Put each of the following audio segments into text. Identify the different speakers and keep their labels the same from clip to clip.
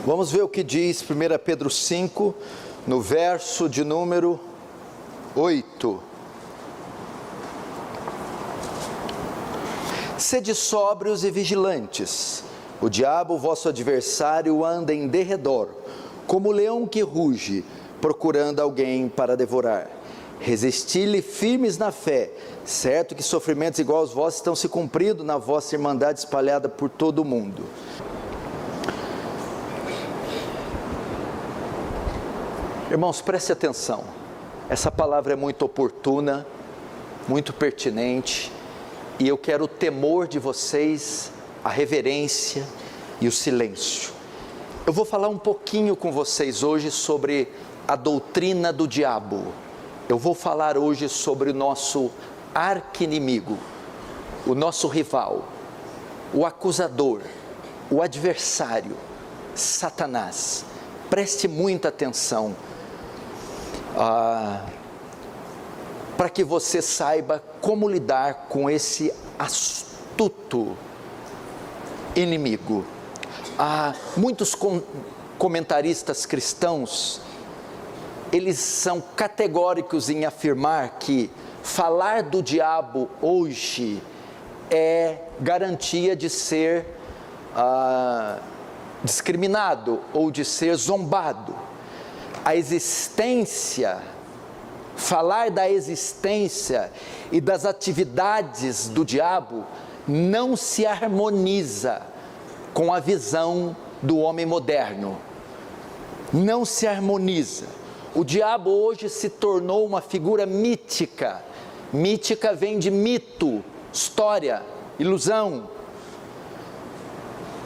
Speaker 1: Vamos ver o que diz 1 Pedro 5, no verso de número 8. Sede sóbrios e vigilantes. O diabo, vosso adversário, anda em derredor, como leão que ruge, procurando alguém para devorar. Resisti-lhe firmes na fé, certo que sofrimentos iguais aos vossos estão se cumprindo na vossa irmandade espalhada por todo o mundo. Irmãos, preste atenção, essa palavra é muito oportuna, muito pertinente, e eu quero o temor de vocês, a reverência e o silêncio. Eu vou falar um pouquinho com vocês hoje sobre a doutrina do diabo. Eu vou falar hoje sobre o nosso arqui-inimigo, o nosso rival, o acusador, o adversário, Satanás. Preste muita atenção, para que você saiba como lidar com esse astuto inimigo. Muitos comentaristas cristãos, eles são categóricos em afirmar que falar do diabo hoje é garantia de ser discriminado ou de ser zombado. A existência, falar da existência e das atividades do diabo não se harmoniza com a visão do homem moderno. Não se harmoniza. O diabo hoje se tornou uma figura mítica. Mítica vem de mito, história, ilusão.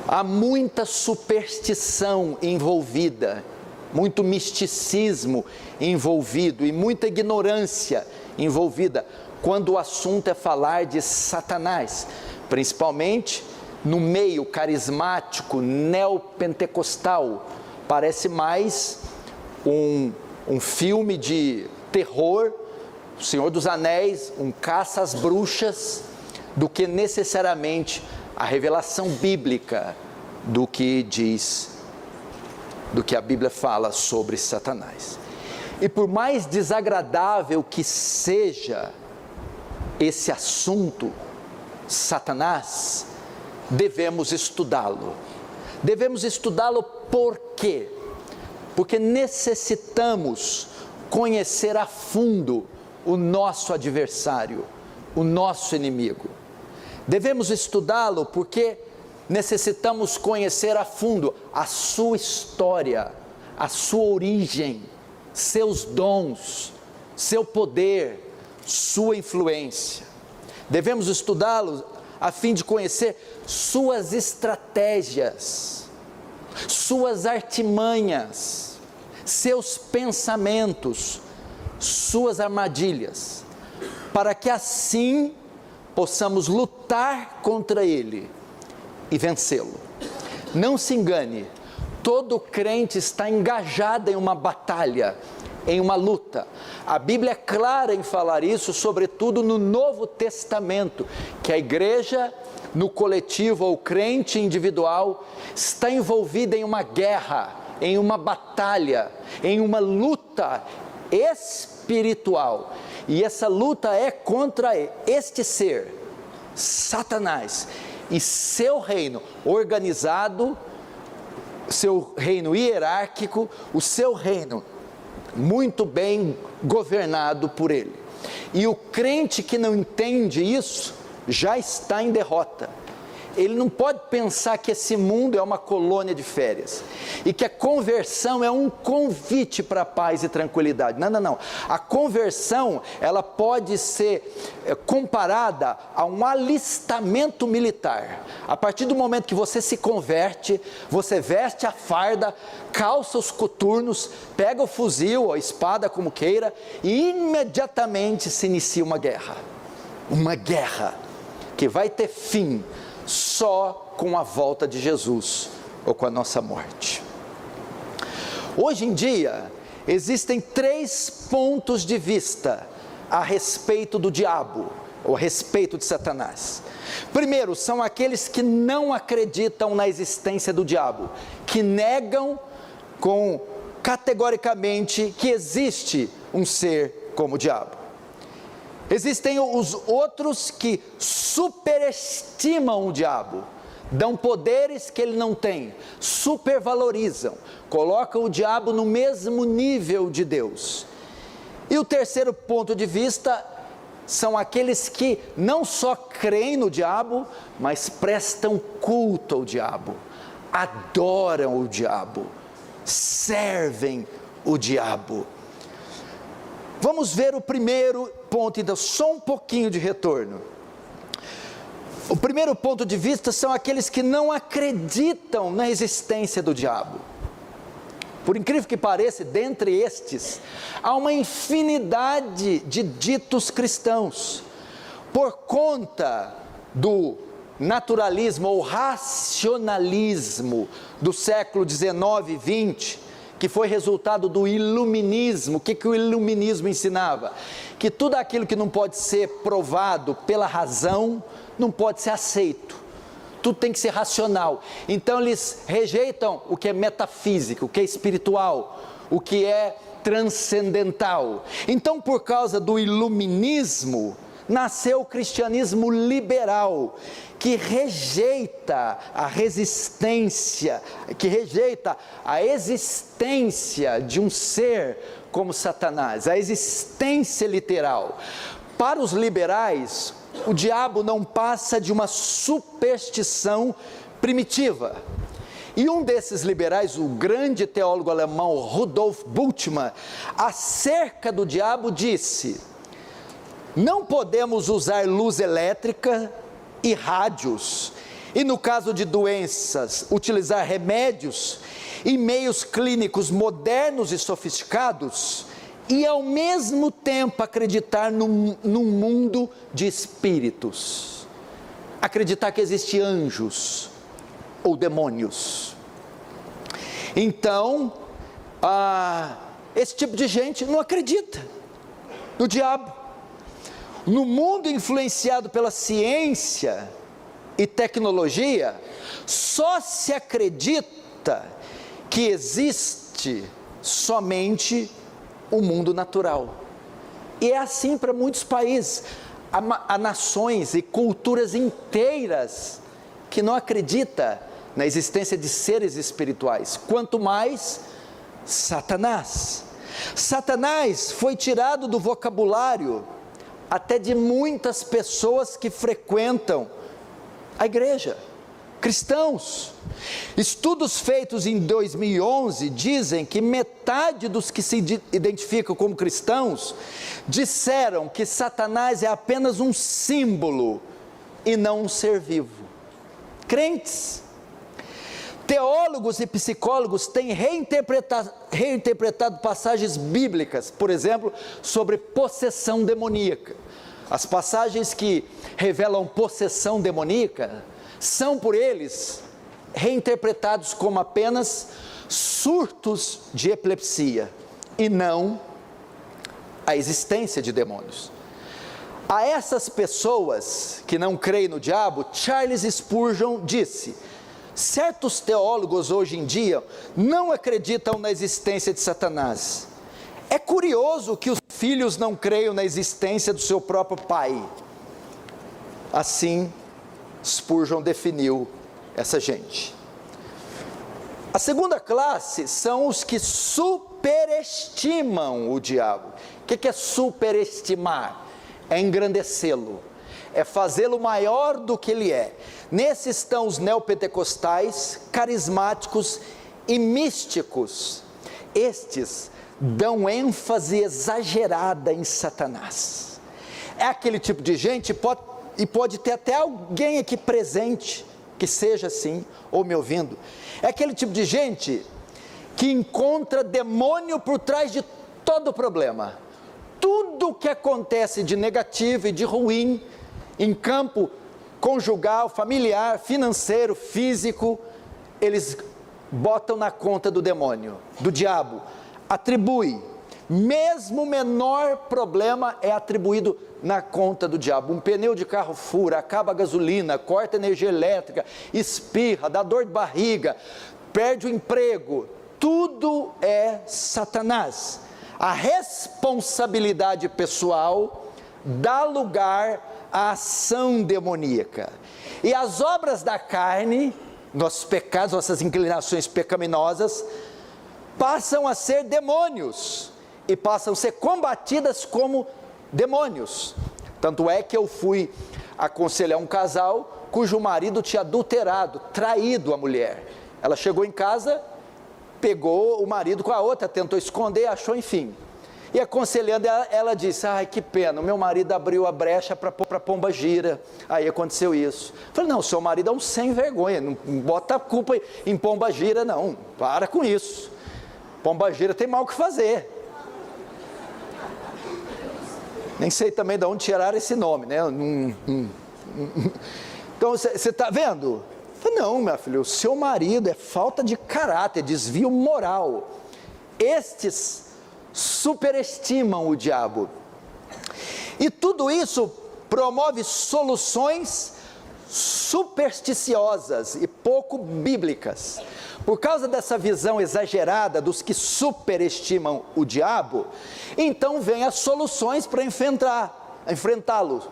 Speaker 1: Há muita superstição envolvida, muito misticismo envolvido e muita ignorância envolvida quando o assunto é falar de Satanás, principalmente no meio carismático, neopentecostal. Parece mais um filme de terror, O Senhor dos Anéis, um caça às bruxas, do que necessariamente a revelação bíblica do que diz, do que a Bíblia fala sobre Satanás. E por mais desagradável que seja esse assunto, Satanás, devemos estudá-lo. Devemos estudá-lo por quê? Porque necessitamos conhecer a fundo o nosso adversário, o nosso inimigo. Devemos estudá-lo porque necessitamos conhecer a fundo a sua história, a sua origem, seus dons, seu poder, sua influência. Devemos estudá-lo a fim de conhecer suas estratégias, suas artimanhas, seus pensamentos, suas armadilhas, para que assim possamos lutar contra ele e vencê-lo. Não se engane, todo crente está engajado em uma batalha, em uma luta. A Bíblia é clara em falar isso, sobretudo no Novo Testamento, que a igreja, no coletivo ou crente individual, está envolvida em uma guerra, em uma batalha, em uma luta espiritual. E essa luta é contra este ser, Satanás, e seu reino organizado, seu reino hierárquico, o seu reino muito bem governado por ele. E o crente que não entende isso, já está em derrota. Ele não pode pensar que esse mundo é uma colônia de férias e que a conversão é um convite para a paz e tranquilidade. Não, não, não. A conversão, ela pode ser comparada a um alistamento militar. A partir do momento que você se converte, você veste a farda, calça os coturnos, pega o fuzil ou a espada, como queira, e imediatamente se inicia uma guerra. Uma guerra que vai ter fim só com a volta de Jesus ou com a nossa morte. Hoje em dia, existem 3 pontos de vista a respeito do diabo, ou a respeito de Satanás. Primeiro, são aqueles que não acreditam na existência do diabo, que negam categoricamente que existe um ser como o diabo. Existem os outros que superestimam o diabo, dão poderes que ele não tem, supervalorizam, colocam o diabo no mesmo nível de Deus. E o terceiro ponto de vista são aqueles que não só creem no diabo, mas prestam culto ao diabo, adoram o diabo, servem o diabo. Vamos ver o primeiro ponto, então, só um pouquinho de retorno. O primeiro ponto de vista são aqueles que não acreditam na existência do diabo. Por incrível que pareça, dentre estes, há uma infinidade de ditos cristãos, por conta do naturalismo ou racionalismo do século 19 e 20, que foi resultado do iluminismo. O que o iluminismo ensinava? Que tudo aquilo que não pode ser provado pela razão, não pode ser aceito. Tudo tem que ser racional. Então eles rejeitam o que é metafísico, o que é espiritual, o que é transcendental. Então, por causa do iluminismo, nasceu o cristianismo liberal, que rejeita a resistência, que rejeita a existência de um ser como Satanás, a existência literal. Para os liberais, o diabo não passa de uma superstição primitiva. E um desses liberais, o grande teólogo alemão Rudolf Bultmann, acerca do diabo disse: não podemos usar luz elétrica e rádios, e no caso de doenças, utilizar remédios e meios clínicos modernos e sofisticados, e ao mesmo tempo acreditar num mundo de espíritos, acreditar que existem anjos ou demônios. Então, esse tipo de gente não acredita no diabo. No mundo influenciado pela ciência e tecnologia, só se acredita que existe somente o mundo natural. E é assim para muitos países. Há nações e culturas inteiras que não acreditam na existência de seres espirituais, quanto mais Satanás. Satanás foi tirado do vocabulário até de muitas pessoas que frequentam a igreja, cristãos. Estudos feitos em 2011 dizem que metade dos que se identificam como cristãos disseram que Satanás é apenas um símbolo e não um ser vivo. Crentes, teólogos e psicólogos têm reinterpretado passagens bíblicas, por exemplo, sobre possessão demoníaca. As passagens que revelam possessão demoníaca são por eles reinterpretados como apenas surtos de epilepsia e não a existência de demônios. A essas pessoas que não creem no diabo, Charles Spurgeon disse: certos teólogos hoje em dia não acreditam na existência de Satanás. É curioso que os filhos não creiam na existência do seu próprio pai. Assim, Spurgeon definiu essa gente. A segunda classe são os que superestimam o diabo. O que é superestimar? É engrandecê-lo, é fazê-lo maior do que ele é. Nesses estão os neopentecostais, carismáticos e místicos. Estes dão ênfase exagerada em Satanás. É aquele tipo de gente, pode ter até alguém aqui presente que seja assim, ou me ouvindo. É aquele tipo de gente que encontra demônio por trás de todo o problema. Tudo o que acontece de negativo e de ruim em campo conjugal, familiar, financeiro, físico, eles botam na conta do demônio, do diabo. Atribui, mesmo o menor problema é atribuído na conta do diabo. Um pneu de carro fura, acaba a gasolina, corta a energia elétrica, espirra, dá dor de barriga. perde o emprego, tudo é Satanás. A responsabilidade pessoal dá lugar à ação demoníaca. E as obras da carne, nossos pecados, nossas inclinações pecaminosas, passam a ser demônios e passam a ser combatidas como demônios. Tanto é que eu fui aconselhar um casal cujo marido tinha adulterado, traído a mulher. Ela chegou em casa, pegou o marido com a outra, tentou esconder, achou, enfim. E aconselhando ela disse: ai, que pena, o meu marido abriu a brecha para pomba gira, aí aconteceu isso. Eu falei: não, seu marido é um sem vergonha, não bota a culpa em pomba gira não, para com isso. Pomba gira tem mal o que fazer. Nem sei também de onde tiraram esse nome, né? Então, você está vendo? Não, minha filha, o seu marido é falta de caráter, desvio moral. Estes superestimam o diabo. E tudo isso promove soluções supersticiosas e pouco bíblicas. Por causa dessa visão exagerada dos que superestimam o diabo, então vem as soluções para enfrentá-lo,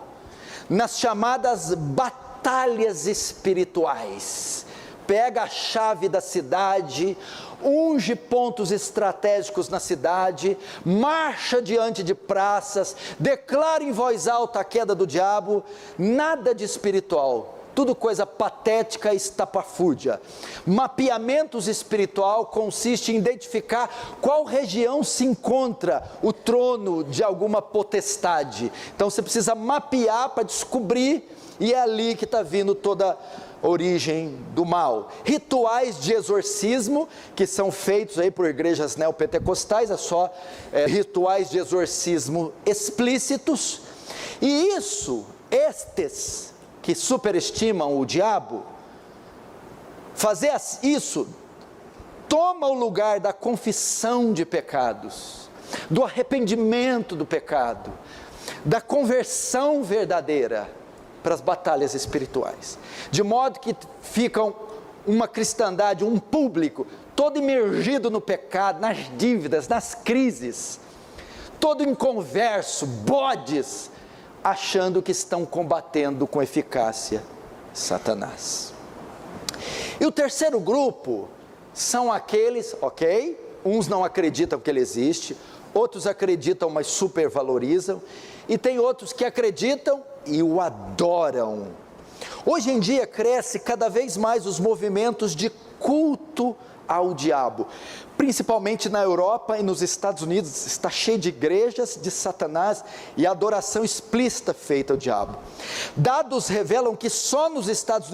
Speaker 1: nas chamadas batalhas espirituais. Pega a chave da cidade, unge pontos estratégicos na cidade, marcha diante de praças, declara em voz alta a queda do diabo. Nada de espiritual, tudo coisa patética e estapafúrdia. Mapeamentos espiritual consiste em identificar qual região se encontra o trono de alguma potestade. Então você precisa mapear para descobrir, e é ali que está vindo toda a origem do mal. Rituais de exorcismo, que são feitos aí por igrejas neopentecostais, rituais de exorcismo explícitos, e estes que superestimam o diabo, fazer isso toma o lugar da confissão de pecados, do arrependimento do pecado, da conversão verdadeira para as batalhas espirituais, de modo que ficam uma cristandade, um público todo imergido no pecado, nas dívidas, nas crises, todo inconverso, bodes, achando que estão combatendo com eficácia Satanás. E o terceiro grupo são aqueles, uns não acreditam que ele existe, outros acreditam, mas supervalorizam, e tem outros que acreditam e o adoram. Hoje em dia cresce cada vez mais os movimentos de culto ao diabo, principalmente na Europa e nos Estados Unidos. Está cheio de igrejas de Satanás e adoração explícita feita ao diabo. Dados revelam que só nos Estados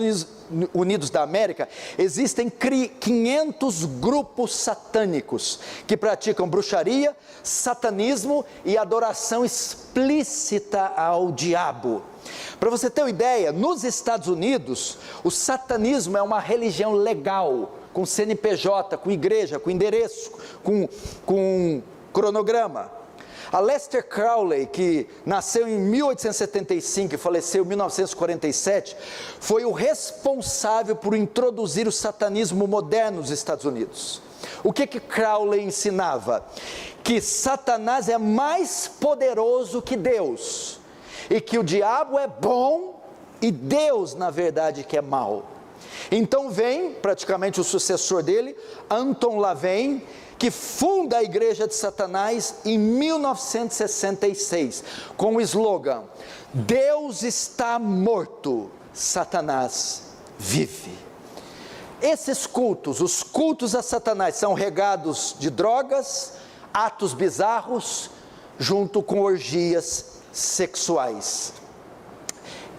Speaker 1: Unidos da América existem 500 grupos satânicos que praticam bruxaria, satanismo e adoração explícita ao diabo. Para você ter uma ideia, nos Estados Unidos o satanismo é uma religião legal, com CNPJ, com igreja, com endereço, com cronograma. A Lester Crowley, que nasceu em 1875 e faleceu em 1947, foi o responsável por introduzir o satanismo moderno nos Estados Unidos. O que Crowley ensinava? Que Satanás é mais poderoso que Deus, e que o diabo é bom e Deus, na verdade, que é mau. Então vem praticamente o sucessor dele, Anton LaVey, que funda a igreja de Satanás em 1966, com o slogan: Deus está morto, Satanás vive. Esses cultos, os cultos a Satanás, são regados de drogas, atos bizarros, junto com orgias sexuais.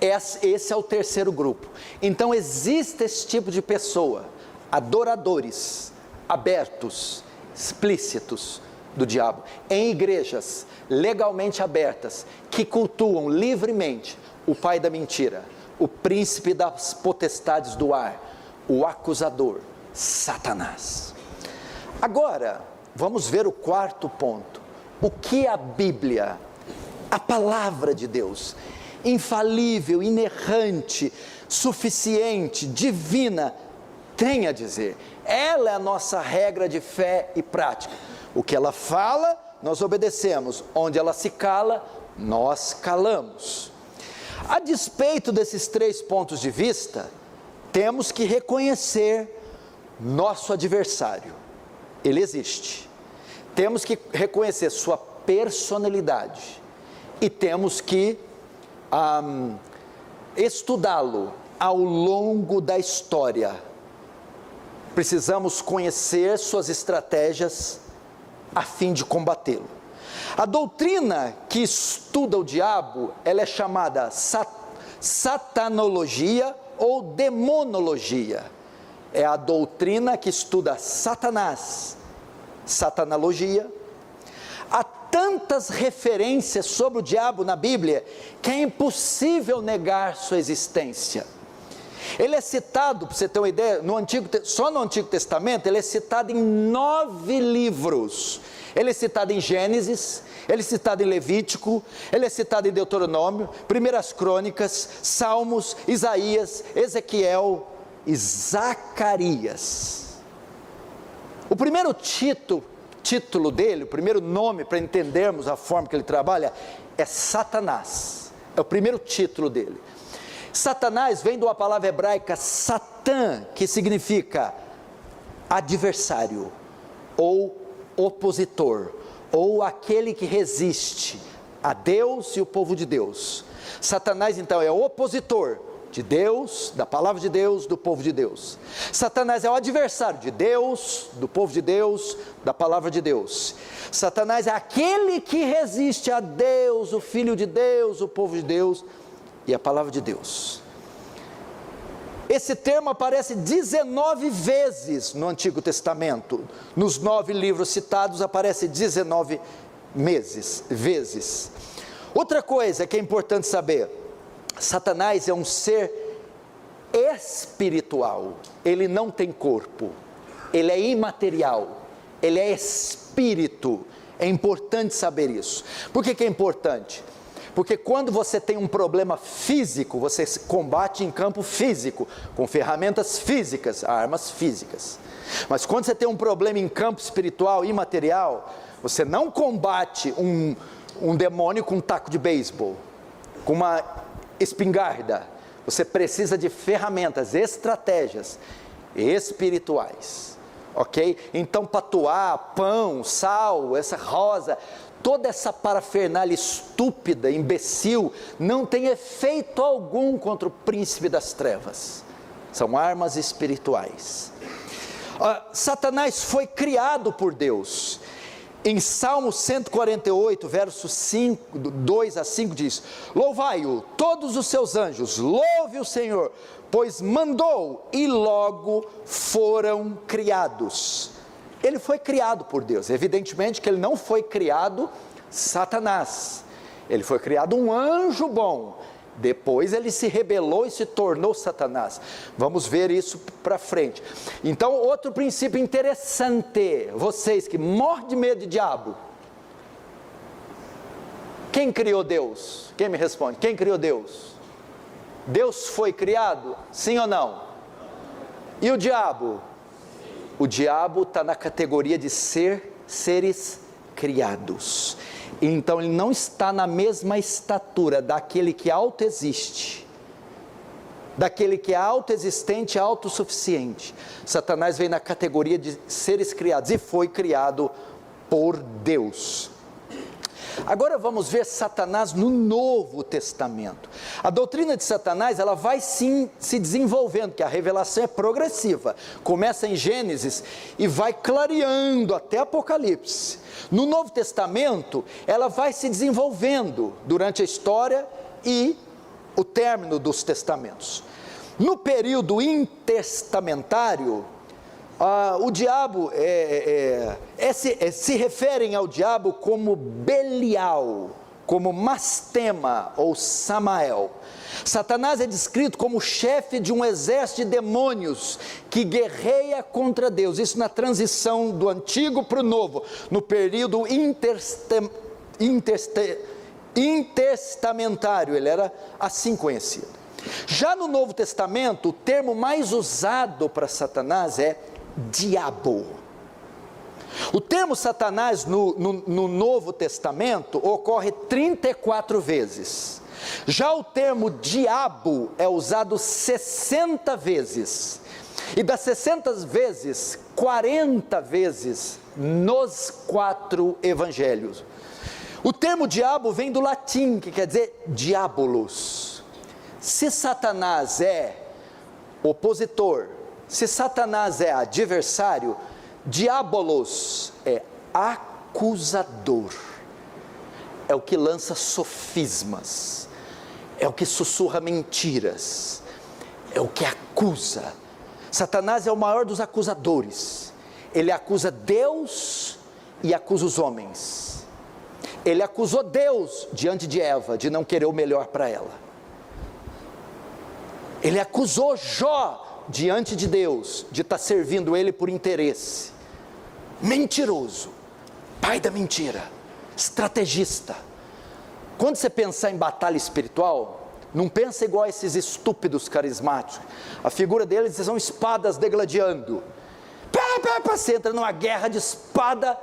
Speaker 1: Esse é o terceiro grupo. Então existe esse tipo de pessoa, adoradores abertos, explícitos do diabo, em igrejas legalmente abertas, que cultuam livremente o pai da mentira, o príncipe das potestades do ar, o acusador, Satanás. Agora, vamos ver o quarto ponto. O que a Bíblia, a palavra de Deus, infalível, inerrante, suficiente, divina, tem a dizer. Ela é a nossa regra de fé e prática. O que ela fala, nós obedecemos. Onde ela se cala, nós calamos. A despeito desses 3 pontos de vista, temos que reconhecer nosso adversário. Ele existe. Temos que reconhecer sua personalidade. E temos que estudá-lo ao longo da história. Precisamos conhecer suas estratégias a fim de combatê-lo. A doutrina que estuda o diabo, ela é chamada satanologia ou demonologia. É a doutrina que estuda Satanás, satanologia. Há tantas referências sobre o diabo na Bíblia que é impossível negar sua existência. Ele é citado, para você ter uma ideia, só no Antigo Testamento, ele é citado em 9 livros. Ele é citado em Gênesis, ele é citado em Levítico, ele é citado em Deuteronômio, 1 Crônicas, Salmos, Isaías, Ezequiel e Zacarias. O primeiro título dele, o primeiro nome para entendermos a forma que ele trabalha, é Satanás. É o primeiro título dele. Satanás vem de uma palavra hebraica Satã, que significa adversário, ou opositor, ou aquele que resiste a Deus e o povo de Deus. Satanás então é o opositor de Deus, da palavra de Deus, do povo de Deus. Satanás é o adversário de Deus, do povo de Deus, da palavra de Deus. Satanás é aquele que resiste a Deus, o Filho de Deus, o povo de Deus e a palavra de Deus. Esse termo aparece 19 vezes no Antigo Testamento. Nos 9 livros citados aparece 19 vezes. Outra coisa que é importante saber: Satanás é um ser espiritual. Ele não tem corpo. Ele é imaterial. Ele é espírito. É importante saber isso. Por que é importante? Porque quando você tem um problema físico, você combate em campo físico, com ferramentas físicas, armas físicas. Mas quando você tem um problema em campo espiritual, imaterial, você não combate um demônio com um taco de beisebol, com uma espingarda. Você precisa de ferramentas, estratégias espirituais, ok? Então patuá, pão, sal, essa rosa, toda essa parafernália estúpida, imbecil, não tem efeito algum contra o príncipe das trevas. São armas espirituais. Satanás foi criado por Deus. Em Salmo 148, versos 2 a 5 diz: louvai-o todos os seus anjos, louve o Senhor, pois mandou e logo foram criados. Ele foi criado por Deus. Evidentemente que ele não foi criado Satanás. Ele foi criado um anjo bom. Depois ele se rebelou e se tornou Satanás. Vamos ver isso para frente. Então, outro princípio interessante. Vocês que morrem de medo de diabo. Quem criou Deus? Quem me responde? Quem criou Deus? Deus foi criado? Sim ou não? E o diabo? O diabo está na categoria de seres criados. Então ele não está na mesma estatura daquele que autoexiste, daquele que é autoexistente e autossuficiente. Satanás vem na categoria de seres criados e foi criado por Deus. Agora vamos ver Satanás no Novo Testamento. A doutrina de Satanás, ela vai sim se desenvolvendo, porque a revelação é progressiva. Começa em Gênesis e vai clareando até Apocalipse. No Novo Testamento, ela vai se desenvolvendo durante a história e o término dos testamentos. No período intertestamentário, o diabo, se referem ao diabo como Belial, como Mastema ou Samael. Satanás é descrito como chefe de um exército de demônios que guerreia contra Deus. Isso na transição do antigo para o novo, no período intertestamentário, ele era assim conhecido. Já no Novo Testamento, o termo mais usado para Satanás é diabo. O termo Satanás no Novo Testamento ocorre 34 vezes. Já o termo diabo é usado 60 vezes. E das 60 vezes, 40 vezes nos 4 evangelhos. O termo diabo vem do latim, que quer dizer diabolos. Se Satanás é opositor, se Satanás é adversário, diabolos é acusador. É o que lança sofismas, é o que sussurra mentiras, é o que acusa. Satanás é o maior dos acusadores. Ele acusa Deus e acusa os homens. Ele acusou Deus diante de Eva de não querer o melhor para ela. Ele acusou Jó diante de Deus de estar servindo ele por interesse. Mentiroso, pai da mentira, estrategista. Quando você pensar em batalha espiritual, não pensa igual a esses estúpidos carismáticos. A figura deles são espadas degladiando. Você entra numa guerra de espada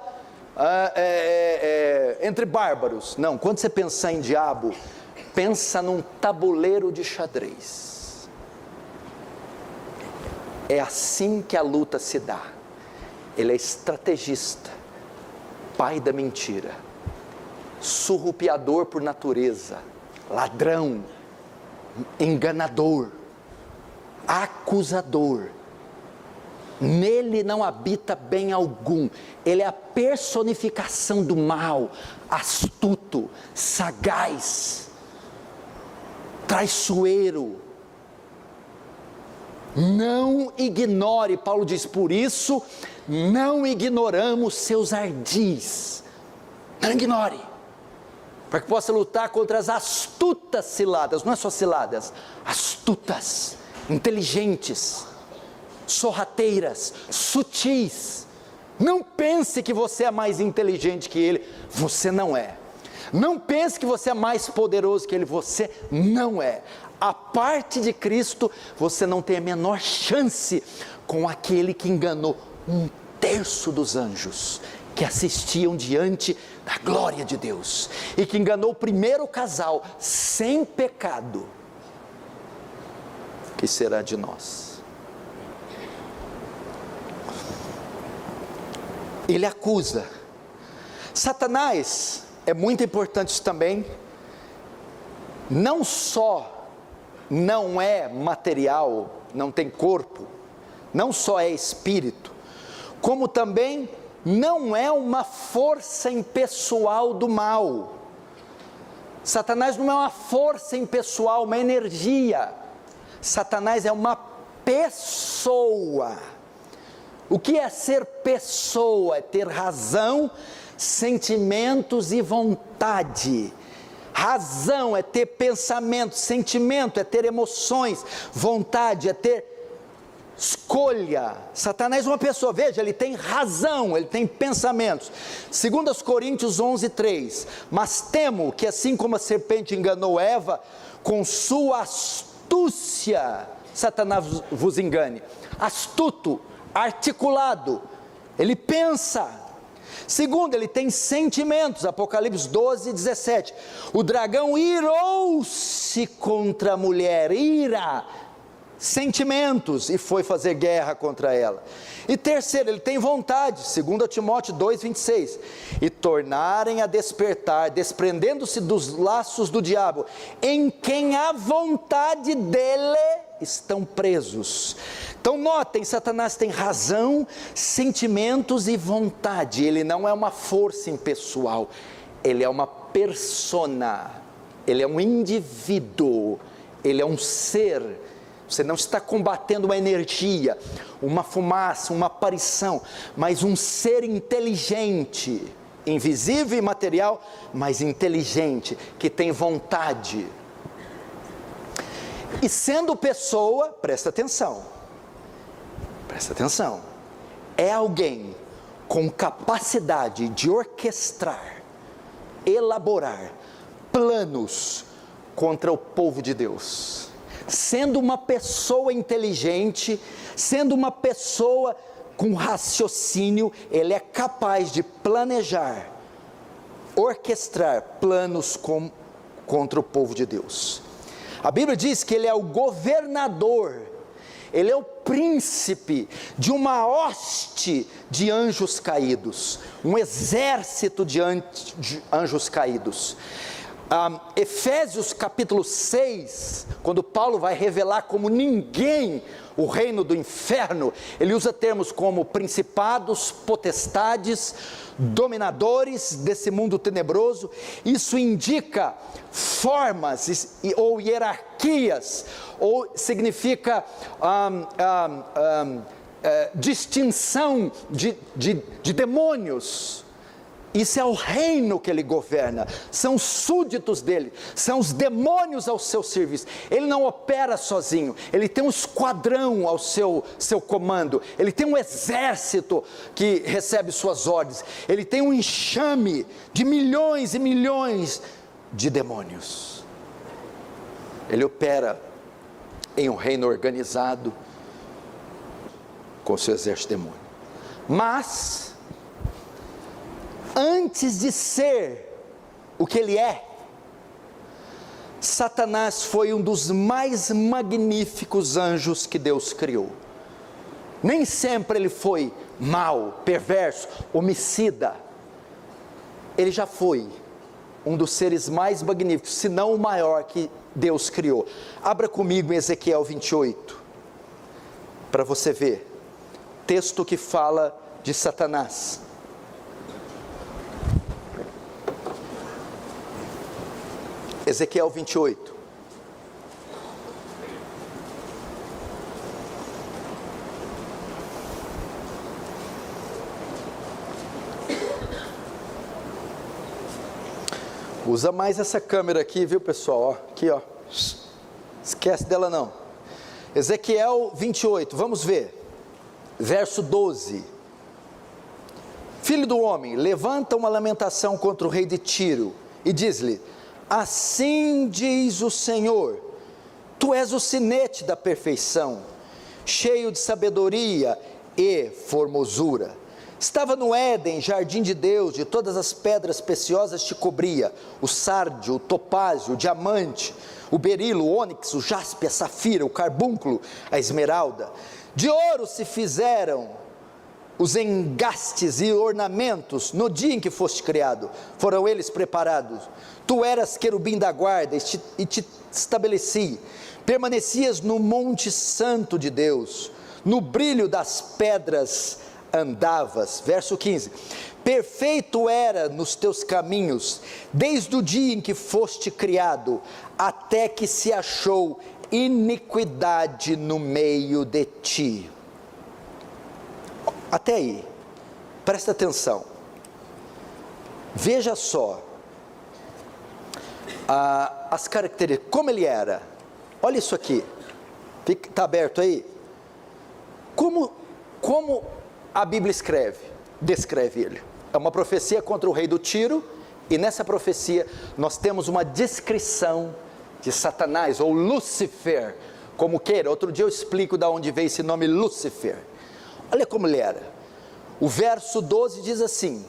Speaker 1: entre bárbaros. Não, quando você pensar em diabo, pensa num tabuleiro de xadrez. É assim que a luta se dá. Ele é estrategista, pai da mentira, surrupiador por natureza, ladrão, enganador, acusador. Nele não habita bem algum. Ele é a personificação do mal, astuto, sagaz, traiçoeiro. Não ignore, Paulo diz, por isso não ignoramos seus ardis. Não ignore, para que possa lutar contra as astutas ciladas, não é só ciladas, astutas, inteligentes, sorrateiras, sutis. Não pense que você é mais inteligente que ele, você não é. Não pense que você é mais poderoso que ele, você não é. A parte de Cristo, você não tem a menor chance com aquele que enganou 1/3 dos anjos que assistiam diante da glória de Deus, e que enganou o primeiro casal sem pecado. Que será de nós? Ele acusa. Satanás, é muito importante isso também, não só não é material, não tem corpo, não só é espírito, como também não é uma força impessoal do mal. Satanás não é uma força impessoal, uma energia. Satanás é uma pessoa. O que é ser pessoa? É ter razão, sentimentos e vontade. Razão é ter pensamento, sentimento é ter emoções, vontade é ter escolha. Satanás é uma pessoa, veja, ele tem razão, ele tem pensamentos. 2 Coríntios 11:3, mas temo que assim como a serpente enganou Eva, com sua astúcia, Satanás vos engane. Astuto, articulado, ele pensa. Segundo, ele tem sentimentos, Apocalipse 12:17, o dragão irou-se contra a mulher, ira, sentimentos, e foi fazer guerra contra ela. E terceiro, ele tem vontade, 2 Timóteo 2:26, e tornarem a despertar, desprendendo-se dos laços do diabo, em quem a vontade dele estão presos. Então notem, Satanás tem razão, sentimentos e vontade. Ele não é uma força impessoal, ele é uma persona, ele é um indivíduo, ele é um ser. Você não está combatendo uma energia, uma fumaça, uma aparição, mas um ser inteligente, invisível e material, mas inteligente, que tem vontade. E sendo pessoa, presta atenção, é alguém com capacidade de orquestrar, elaborar planos contra o povo de Deus. sendo uma pessoa inteligente, sendo uma pessoa com raciocínio, ele é capaz de planejar, orquestrar planos contra o povo de Deus. A Bíblia diz que ele é o governador, ele é o príncipe de uma hoste de anjos caídos, um exército de anjos caídos. Efésios capítulo 6, quando Paulo vai revelar como ninguém o reino do inferno, ele usa termos como principados, potestades, dominadores desse mundo tenebroso. Isso indica formas ou hierarquias, ou significa distinção de demônios. Isso é o reino que ele governa, são os súditos dele, são os demônios ao seu serviço. Ele não opera sozinho, ele tem um esquadrão ao seu comando, ele tem um exército que recebe suas ordens, ele tem um enxame de milhões e milhões de demônios. Ele opera em um reino organizado com seu exército de demônio. Mas antes de ser o que ele é, Satanás foi um dos mais magníficos anjos que Deus criou. Nem sempre ele foi mau, perverso, homicida. Ele já foi um dos seres mais magníficos, se não o maior que Deus criou. Abra comigo em Ezequiel 28, para você ver, texto que fala de Satanás. Ezequiel 28. Usa mais essa câmera aqui, viu, pessoal? Ó, aqui, ó. Esquece dela não. Ezequiel 28, vamos ver. Verso 12. Filho do homem, levanta uma lamentação contra o rei de Tiro e diz-lhe: assim diz o Senhor, tu és o sinete da perfeição, cheio de sabedoria e formosura. Estava no Éden, jardim de Deus, de todas as pedras preciosas te cobria, o sárdio, o topázio, o diamante, o berilo, o ônix, o jaspe, a safira, o carbúnculo, a esmeralda. De ouro se fizeram os engastes e ornamentos no dia em que foste criado, foram eles preparados. Tu eras querubim da guarda e te estabeleci, permanecias no monte santo de Deus, no brilho das pedras andavas. Verso 15, perfeito era nos teus caminhos, desde o dia em que foste criado, até que se achou iniquidade no meio de ti. Até aí, presta atenção, veja só, as características, como ele era. Olha isso aqui, está aberto aí? Como a Bíblia descreve ele? É uma profecia contra o rei do Tiro, e nessa profecia nós temos uma descrição de Satanás, ou Lúcifer, como queira. Outro dia eu explico de onde veio esse nome Lúcifer. Olha como ele era. O verso 12 diz assim: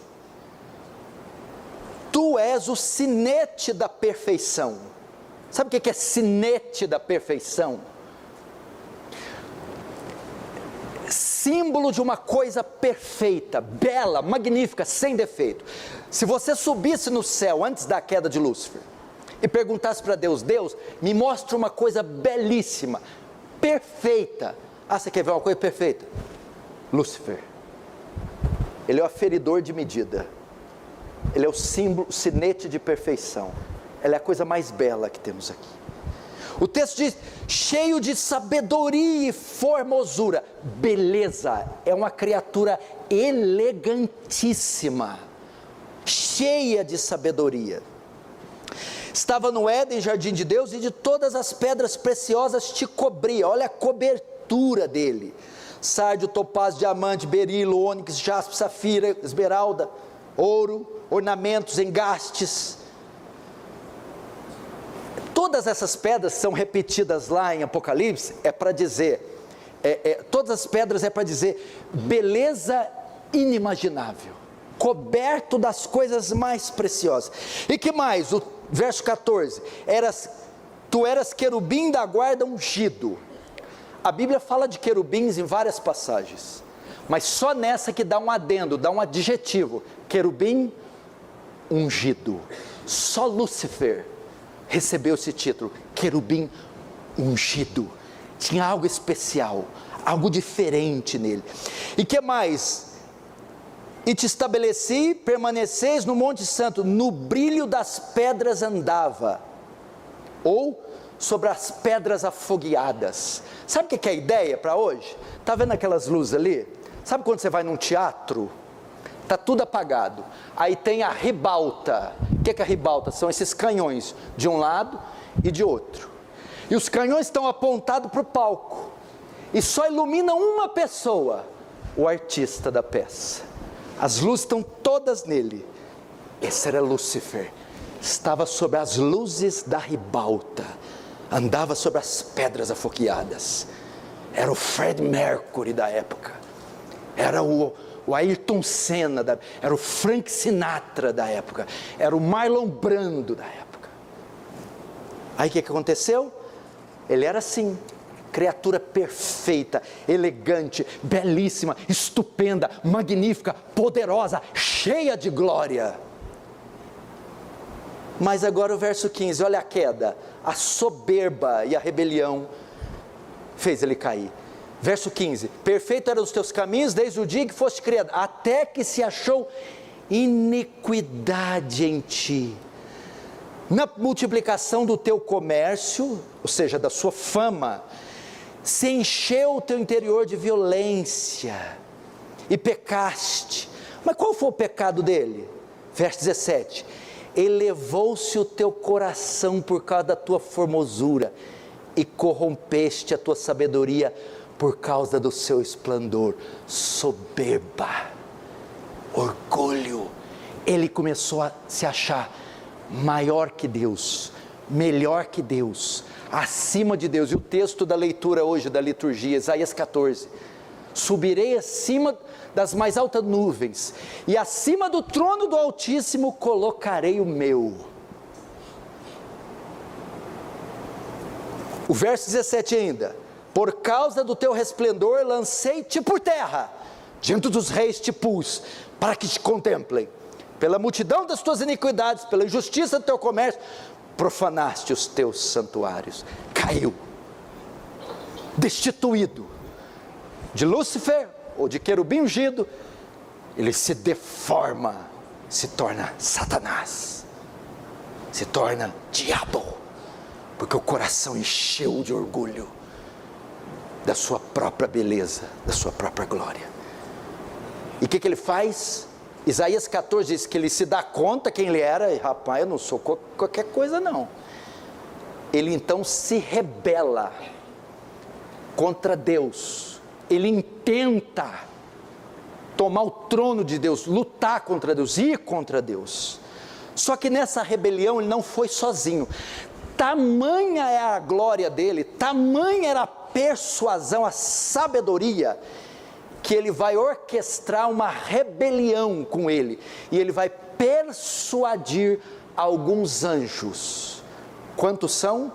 Speaker 1: tu és o sinete da perfeição. Sabe o que é sinete da perfeição? Símbolo de uma coisa perfeita, bela, magnífica, sem defeito. Se você subisse no céu antes da queda de Lúcifer e perguntasse para Deus: Deus, me mostra uma coisa belíssima, perfeita. Ah, você quer ver uma coisa perfeita? Lúcifer. Ele é o aferidor de medida. Ele é o símbolo, o sinete de perfeição. Ela é a coisa mais bela que temos aqui. O texto diz: cheio de sabedoria e formosura. Beleza, é uma criatura elegantíssima, cheia de sabedoria. Estava no Éden, jardim de Deus, e de todas as pedras preciosas te cobria. Olha a cobertura dele: sárdio, topázio, diamante, berilo, ônix, jaspe, safira, esmeralda, ouro, ornamentos, engastes. todas essas pedras são repetidas lá em Apocalipse, é para dizer, todas as pedras é para dizer, beleza inimaginável, coberto das coisas mais preciosas. E que mais? O verso 14, tu eras querubim da guarda ungido. A Bíblia fala de querubins em várias passagens, mas só nessa que dá um adendo, dá um adjetivo, querubim ungido. Só Lúcifer recebeu esse título, querubim ungido. Tinha algo especial, algo diferente nele. E que mais? E te estabeleci, permaneceis no Monte Santo, no brilho das pedras andava, ou sobre as pedras afogueadas. Sabe o que é a ideia para hoje? Está vendo aquelas luzes ali? Sabe quando você vai num teatro? Está tudo apagado, aí tem a ribalta. O que é a ribalta? São esses canhões, de um lado e de outro, e os canhões estão apontados para o palco, e só ilumina uma pessoa, o artista da peça. As luzes estão todas nele. Esse era Lúcifer, estava sobre as luzes da ribalta, andava sobre as pedras afogueadas. Era o Fred Mercury da época, era o Ayrton Senna, era o Frank Sinatra da época, era o Marlon Brando da época. Aí o que aconteceu? Ele era assim, criatura perfeita, elegante, belíssima, estupenda, magnífica, poderosa, cheia de glória. Mas agora o verso 15, olha a queda, a soberba e a rebelião fez ele cair. Verso 15, perfeito eram os teus caminhos desde o dia que foste criado, até que se achou iniquidade em ti. Na multiplicação do teu comércio, ou seja, da sua fama, se encheu o teu interior de violência, e pecaste. Mas qual foi o pecado dele? Verso 17, elevou-se o teu coração por causa da tua formosura, e corrompeste a tua sabedoria por causa do seu esplendor. Soberba, orgulho. Ele começou a se achar maior que Deus, melhor que Deus, acima de Deus. E o texto da leitura hoje da liturgia, Isaías 14, subirei acima das mais altas nuvens, e acima do trono do Altíssimo colocarei o meu. O verso 17 ainda, por causa do teu resplendor lancei-te por terra, diante dos reis te pus, para que te contemplem. Pela multidão das tuas iniquidades, pela injustiça do teu comércio, profanaste os teus santuários. Caiu, destituído de Lúcifer, ou de querubim ungido, ele se deforma, se torna Satanás, se torna diabo, porque o coração encheu de orgulho da sua própria beleza, da sua própria glória. E o que ele faz? Isaías 14 diz que ele se dá conta quem ele era, e rapaz, eu não sou qualquer coisa não. Ele então se rebela contra Deus, ele intenta tomar o trono de Deus, lutar contra Deus, ir contra Deus. Só que nessa rebelião ele não foi sozinho. Tamanha é a glória dele, tamanha era a persuasão, a sabedoria, que ele vai orquestrar uma rebelião com ele, e ele vai persuadir alguns anjos. Quantos são?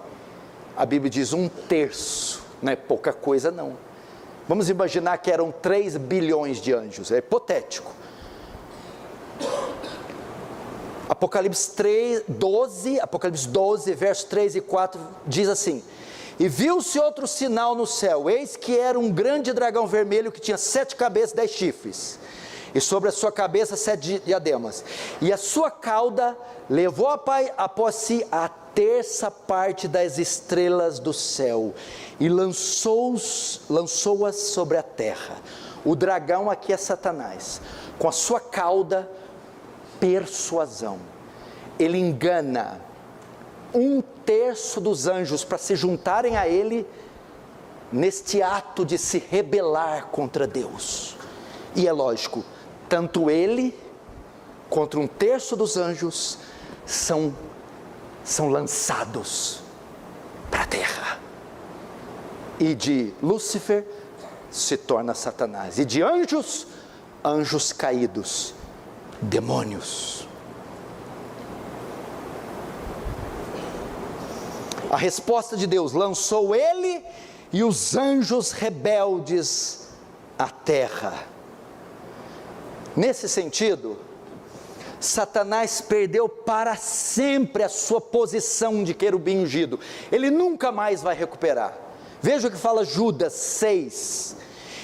Speaker 1: A Bíblia diz 1/3, não é pouca coisa não. Vamos imaginar que eram 3 bilhões de anjos, é hipotético. Apocalipse 12, versos 3 e 4, diz assim: e viu-se outro sinal no céu, eis que era um grande dragão vermelho, que tinha 7 cabeças e 10 chifres, e sobre a sua cabeça 7 diademas, e a sua cauda levou após si a 1/3 parte das estrelas do céu, e lançou-as sobre a terra. O dragão aqui é Satanás, com a sua cauda, persuasão, ele engana 1/3 dos anjos para se juntarem a ele, neste ato de se rebelar contra Deus. E é lógico, tanto ele, contra 1/3 dos anjos, são lançados terra. E de Lúcifer se torna Satanás. E de anjos, anjos caídos, demônios. A resposta de Deus: lançou ele e os anjos rebeldes à terra. Nesse sentido, Satanás perdeu para sempre a sua posição de querubim ungido. Ele nunca mais vai recuperar. Veja o que fala Judas 6.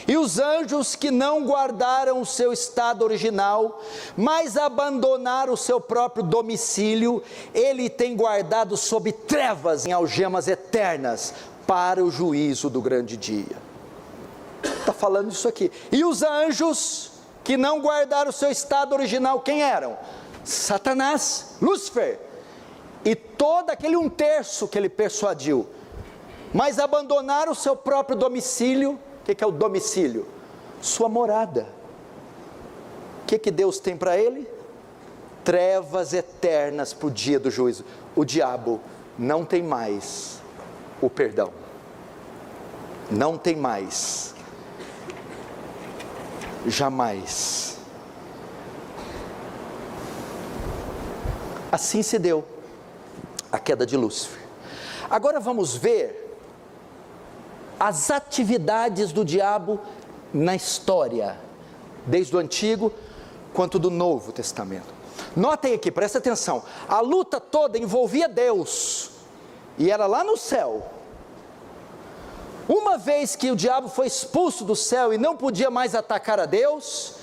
Speaker 1: E os anjos que não guardaram o seu estado original, mas abandonaram o seu próprio domicílio, ele tem guardado sob trevas em algemas eternas, para o juízo do grande dia. Está falando isso aqui. E os anjos que não guardaram o seu estado original, quem eram? Satanás, Lúcifer, e todo aquele 1/3 que ele persuadiu, mas abandonaram o seu próprio domicílio. O que é o domicílio? Sua morada. O que Deus tem para ele? Trevas eternas para o dia do juízo. O diabo não tem mais o perdão, não tem mais, jamais. Assim se deu a queda de Lúcifer. Agora vamos ver as atividades do diabo na história, desde o Antigo quanto do Novo Testamento. Notem aqui, presta atenção, a luta toda envolvia Deus, e era lá no céu. Uma vez que o diabo foi expulso do céu e não podia mais atacar a Deus,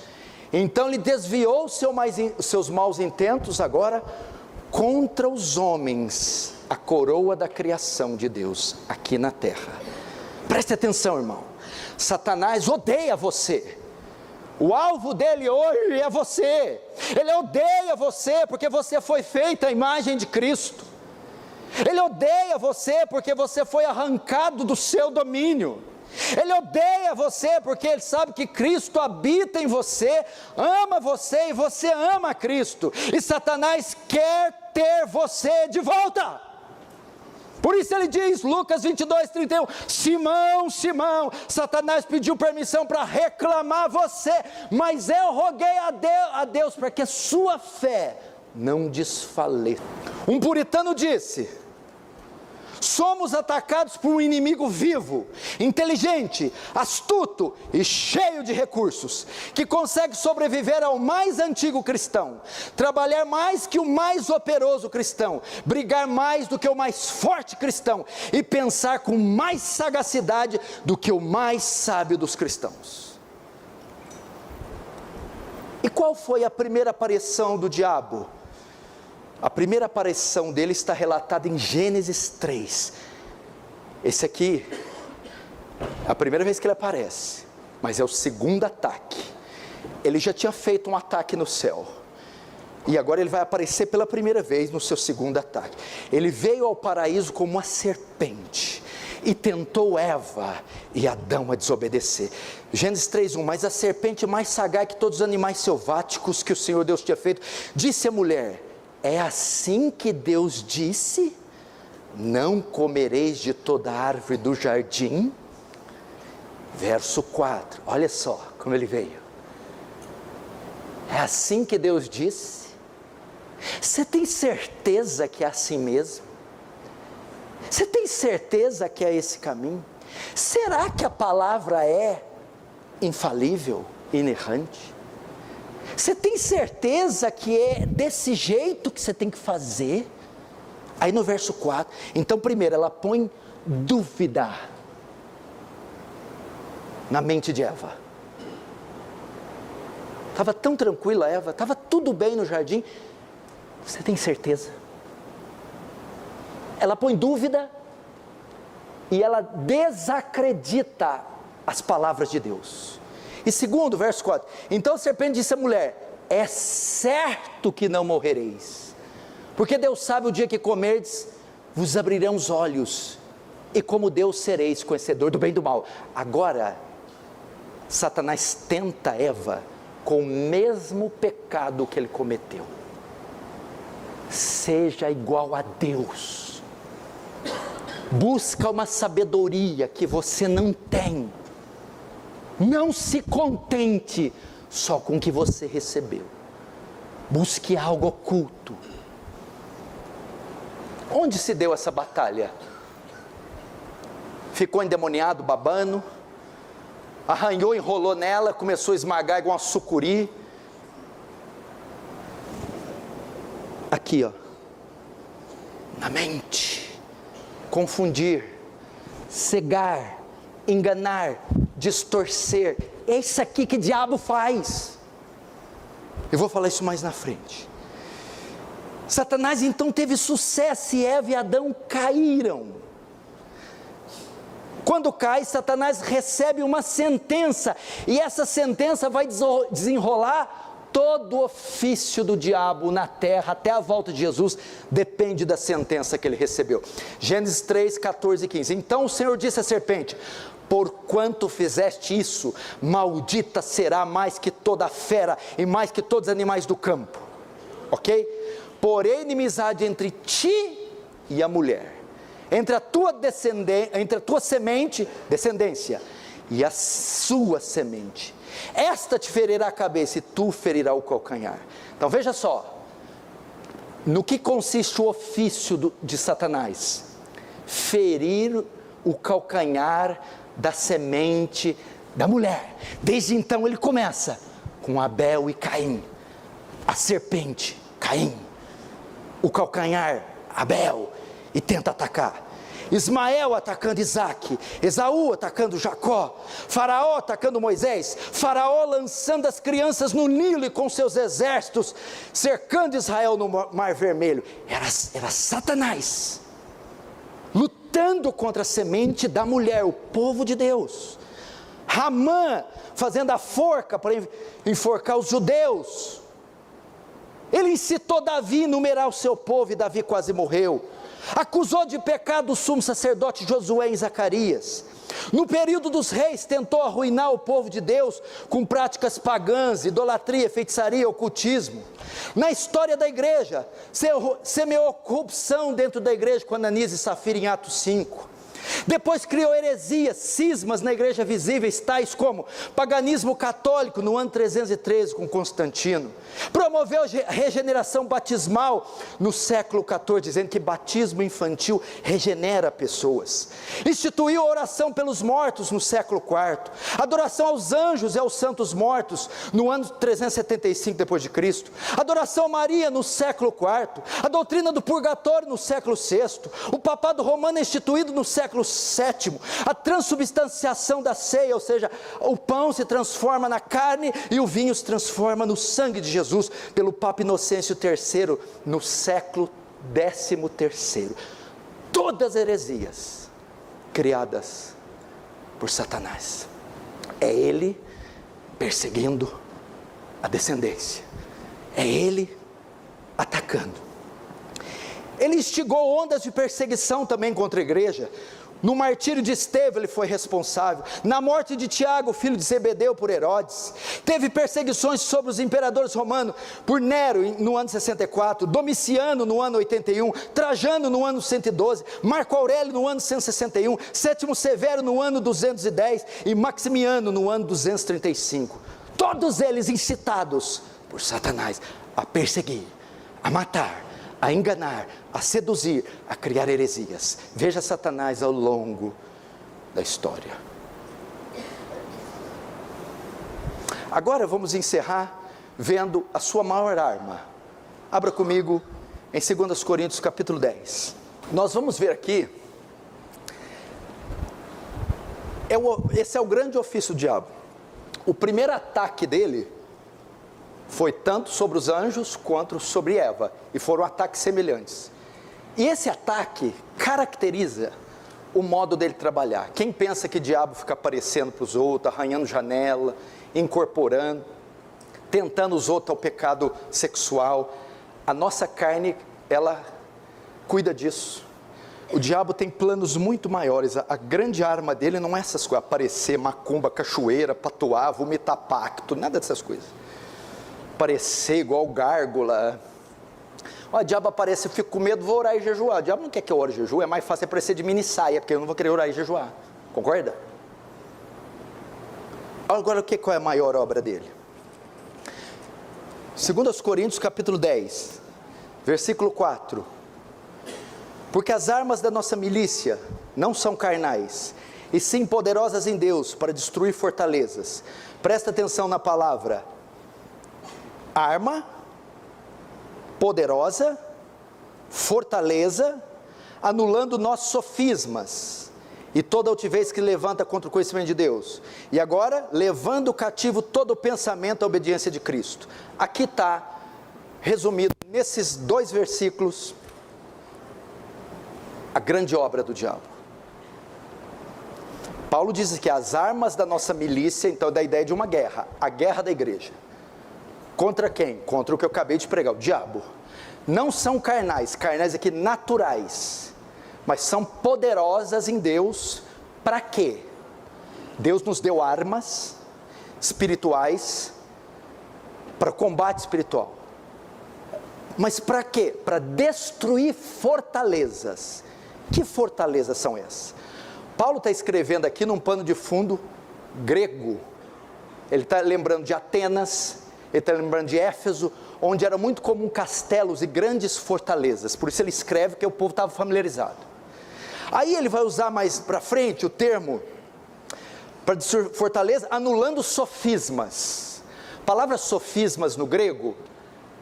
Speaker 1: então ele desviou seus maus intentos agora contra os homens, a coroa da criação de Deus aqui na terra. Preste atenção, irmão, Satanás odeia você. O alvo dele hoje é você. Ele odeia você porque você foi feita à imagem de Cristo. Ele odeia você porque você foi arrancado do seu domínio. Ele odeia você porque ele sabe que Cristo habita em você, ama você e você ama Cristo. E Satanás quer ter você de volta. Por isso ele diz, Lucas 22:31, Simão, Simão, Satanás pediu permissão para reclamar você, mas eu roguei a Deus para que a sua fé não desfaleça. Um puritano disse: somos atacados por um inimigo vivo, inteligente, astuto e cheio de recursos, que consegue sobreviver ao mais antigo cristão, trabalhar mais que o mais operoso cristão, brigar mais do que o mais forte cristão e pensar com mais sagacidade do que o mais sábio dos cristãos. E qual foi a primeira aparição do diabo? A primeira aparição dele está relatada em Gênesis 3. Esse aqui é a primeira vez que ele aparece, mas é o segundo ataque. Ele já tinha feito um ataque no céu, e agora ele vai aparecer pela primeira vez no seu segundo ataque. Ele veio ao paraíso como uma serpente e tentou Eva e Adão a desobedecer. Gênesis 3:1, mas a serpente mais sagaz que todos os animais selváticos que o Senhor Deus tinha feito, disse à mulher: é assim que Deus disse, não comereis de toda árvore do jardim? Verso 4, olha só como ele veio. É assim que Deus disse? Você tem certeza que é assim mesmo? Você tem certeza que é esse caminho? Será que a palavra é infalível, inerrante? Você tem certeza que é desse jeito que você tem que fazer? Aí no verso 4, então primeiro ela põe dúvida na mente de Eva. Estava tão tranquila Eva, estava tudo bem no jardim. Você tem certeza? Ela põe dúvida e ela desacredita as palavras de Deus. E segundo, verso 4, então a serpente disse à mulher: é certo que não morrereis, porque Deus sabe o dia que comerdes, vos abrirão os olhos, e como Deus sereis conhecedor do bem e do mal. Agora, Satanás tenta Eva com o mesmo pecado que ele cometeu. Seja igual a Deus, Busca uma sabedoria que você não tem. Não se contente só com o que você recebeu. Busque algo oculto. Onde se deu essa batalha? Ficou endemoniado, babando, arranhou, enrolou nela, começou a esmagar igual uma sucuri. Aqui, ó, na mente, confundir, cegar, enganar, distorcer. É isso aqui que o diabo faz. Eu vou falar isso mais na frente. Satanás então teve sucesso e Eva e Adão caíram. Quando cai, Satanás recebe uma sentença, e essa sentença vai desenrolar todo o ofício do diabo na terra, até a volta de Jesus, depende da sentença que ele recebeu. Gênesis 3, 14 e 15. Então o Senhor disse à serpente: porquanto fizeste isso, maldita será mais que toda fera, e mais que todos os animais do campo. Ok? Porém, inimizade entre ti e a mulher, entre a tua descendência, e a sua semente. Esta te ferirá a cabeça e tu ferirá o calcanhar. Então veja só, no que consiste o ofício de Satanás? Ferir o calcanhar da semente da mulher. Desde então ele começa com Abel e Caim, a serpente, Caim, o calcanhar, Abel, e tenta atacar. Ismael atacando Isaque, Esaú atacando Jacó, Faraó atacando Moisés, Faraó lançando as crianças no Nilo e com seus exércitos, cercando Israel no Mar Vermelho. Era Satanás, lutando contra a semente da mulher, o povo de Deus. Ramã fazendo a forca para enforcar os judeus. Ele incitou Davi a numerar o seu povo, e Davi quase morreu. Acusou de pecado o sumo sacerdote Josué em Zacarias. No período dos reis, tentou arruinar o povo de Deus com práticas pagãs, idolatria, feitiçaria, ocultismo. Na história da igreja, semeou corrupção dentro da igreja com Ananias e Safira em Atos 5. Depois criou heresias, cismas na igreja visíveis, tais como paganismo católico no ano 313 com Constantino. Promoveu regeneração batismal no século XIV, dizendo que batismo infantil regenera pessoas. Instituiu a oração pelos mortos no século IV. Adoração aos anjos e aos santos mortos no ano 375 depois de Cristo. Adoração a Maria no século IV. A doutrina do purgatório no século VI. O papado romano é instituído no século VII, a transubstanciação da ceia, ou seja, o pão se transforma na carne e o vinho se transforma no sangue de Jesus, pelo Papa Inocêncio III, no século XIII. Todas heresias criadas por Satanás. É ele perseguindo a descendência, é ele atacando. Ele instigou ondas de perseguição também contra a igreja. No martírio de Estevão ele foi responsável. Na morte de Tiago, filho de Zebedeu, por Herodes. Teve perseguições sobre os imperadores romanos, por Nero no ano 64, Domiciano no ano 81, Trajano no ano 112, Marco Aurélio no ano 161, Sétimo Severo no ano 210 e Maximiano no ano 235. Todos eles incitados por Satanás a perseguir, a matar, a enganar, a seduzir, a criar heresias. Veja Satanás ao longo da história. Agora vamos encerrar vendo a sua maior arma. Abra comigo em 2 Coríntios capítulo 10. Nós vamos ver aqui, esse é o grande ofício do diabo. O primeiro ataque dele foi tanto sobre os anjos quanto sobre Eva, e foram ataques semelhantes. E esse ataque caracteriza o modo dele trabalhar. Quem pensa que o diabo fica aparecendo para os outros, arranhando janela, incorporando, tentando os outros ao pecado sexual, a nossa carne, ela cuida disso. O diabo tem planos muito maiores. A grande arma dele não é essas coisas, aparecer, macumba, cachoeira, patuar, vomitar pacto, nada dessas coisas. Parecer igual gárgula. O diabo aparece, eu fico com medo, vou orar e jejuar. O diabo não quer que eu ore e jejue, é mais fácil aparecer de mini saia, porque eu não vou querer orar e jejuar. Concorda? Agora, qual é a maior obra dele? 2 Coríntios capítulo 10, versículo 4. Porque as armas da nossa milícia não são carnais, e sim poderosas em Deus para destruir fortalezas. Presta atenção na palavra arma, poderosa, fortaleza, anulando nossos sofismas e toda altivez que levanta contra o conhecimento de Deus. E agora, levando cativo todo o pensamento à obediência de Cristo. Aqui está resumido nesses 2 versículos a grande obra do diabo. Paulo diz que as armas da nossa milícia, então, da ideia de uma guerra, a guerra da igreja. Contra quem? Contra o que eu acabei de pregar, o diabo. Não são carnais, carnais aqui naturais, mas são poderosas em Deus. Para quê? Deus nos deu armas espirituais para combate espiritual. Mas para quê? Para destruir fortalezas. Que fortalezas são essas? Paulo está escrevendo aqui num pano de fundo grego. Ele está lembrando de Atenas, ele está lembrando de Éfeso, onde era muito comum castelos e grandes fortalezas. Por isso ele escreve, porque o povo estava familiarizado. Aí ele vai usar mais para frente o termo para destruir fortaleza, anulando sofismas. A palavra sofismas no grego,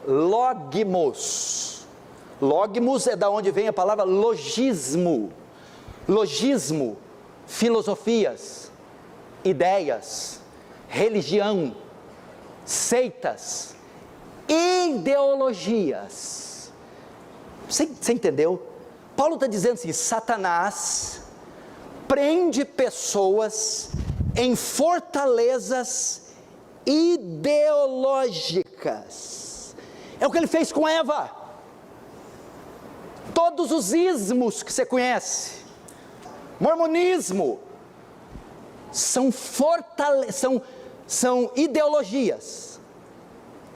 Speaker 1: logmos. Logmos é da onde vem a palavra logismo. Logismo, filosofias, ideias, religião, seitas, ideologias. Você entendeu? Paulo está dizendo assim: Satanás prende pessoas em fortalezas ideológicas. É o que ele fez com Eva. Todos os ismos que você conhece, mormonismo, são ideologias.